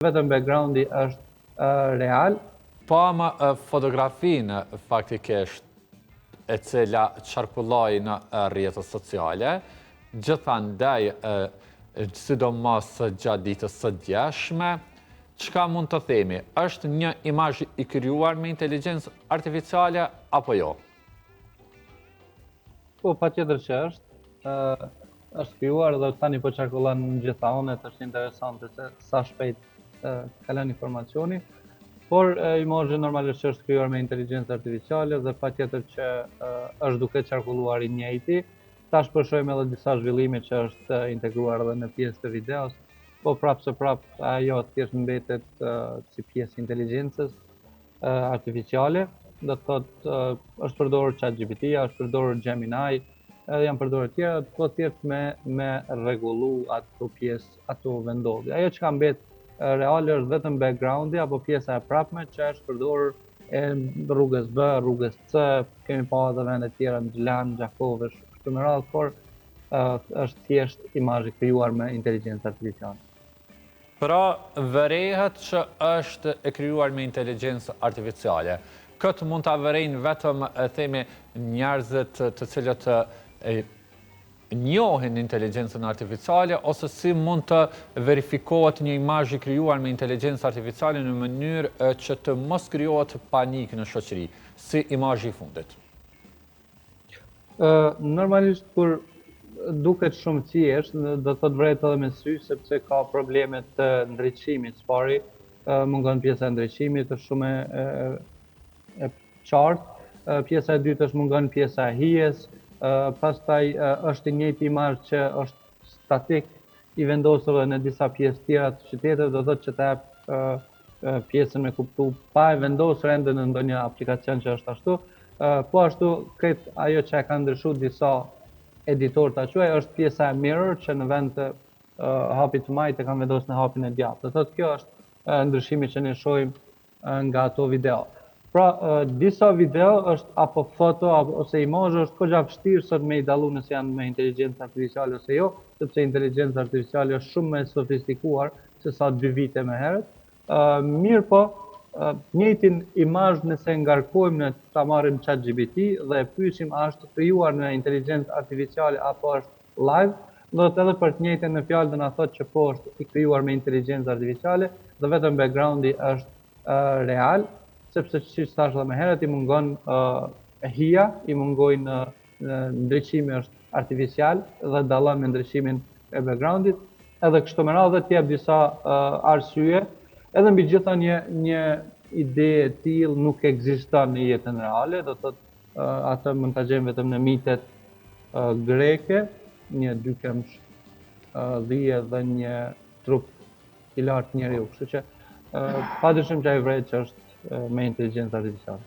vetëm backgroundi është real. Pa më fotografinë faktikisht e cila qarkulloj në rrjetet sociale, gjithandaj sidomos gjatë ditës së djeshme, çka mund të themi? Është një imazh i krijuar me inteligjencë artificiale apo jo? Po, patjetër që është. Është krijuar dhe tani po qarkullon në gjitha onet, është interesante se sa shpejt kalon informacioni. Por imazhi normalisht është krijuar me inteligjencë artificiale dhe patjetër që është duke qarkulluar i njëjti. Tash po shohim edhe disa zhvillime që është integruar edhe në pjesë të videos, po prapë se prapë ajo thjesht mbetet si pjesë e inteligjencës artificiale. Do të thotë është përdorur ChatGPT, është përdorur Gemini, edhe janë përdorur tjera, po thjesht me rregullu ato pjesë, ato vendodhje. Ajo që ka mbet reale është vetëm backgroundi apo pjesa e prapme që është përdorur e rrugës B, rrugës C, kemi pa edhe vende tjera në Gjilan, Gjakovësh, kështu me radhë, por është thjesht imazh i krijuar me inteligjencë artificiale. Pra, vërehet që është e krijuar me inteligjencë artificiale. Këtë mund ta vërejnë vetëm themi njerëzit të cilët njohin inteligjencën artificiale, ose si mund të verifikohet një imazh i krijuar me inteligjencë artificiale në mënyrë që të mos krijohet panik në shoqëri, si imazhi i fundit? Normalisht kur duket shumë thjesht, do të vret edhe me sy, sepse ka probleme të ndriçimit. Pari, mungon pjesa e ndriçimit, është shumë e qartë. Pjesa e dytë është mungon pjesa e hijes. Pastaj është i njëjti imazh që është statik, i vendosur edhe në disa pjesë tjera të qytetit, do thotë që të jap pjesën me kuptu pa e vendosur ende në ndonjë aplikacion që është ashtu. Po ashtu, këtë ajo që e ka ndryshuar disa editor ta quaj, është pjesa e mirror që në vend të hapit të majt e kanë vendosur në hapin e djathtë. Do thotë kjo është ndryshimi që ne shohim nga ato video. Pra, disa video është apo foto ose imazh është goxha vështirë sot me i dallu nëse janë me inteligjencë artificiale ose jo, sepse inteligjenca artificiale është shumë më e sofistikuar se sa 2 vite më herët. Mirë po, njëjtin imazh nëse ngarkojmë në ta marrim ChatGPT dhe e pyesim a është krijuar në inteligjencë artificiale apo është live, do të edhe për të njëjtën në fjalë do na thotë që po është i krijuar me inteligjencë artificiale dhe vetëm backgroundi është real, sepse siç thash edhe më herët, i mungon hija, i mungojnë ndriçimi është artificial dhe dallon me ndriçimin e backgroundit, edhe kështu me radhë të jep disa arsye, edhe mbi gjitha një ide e tillë nuk ekziston në jetën reale, do thotë atë mund ta gjejmë vetëm në mitet greke, një dykemsh dhije dhe një trup i lartë njeriu, kështu që padyshim që ai vret që është me inteligjencë artificiale.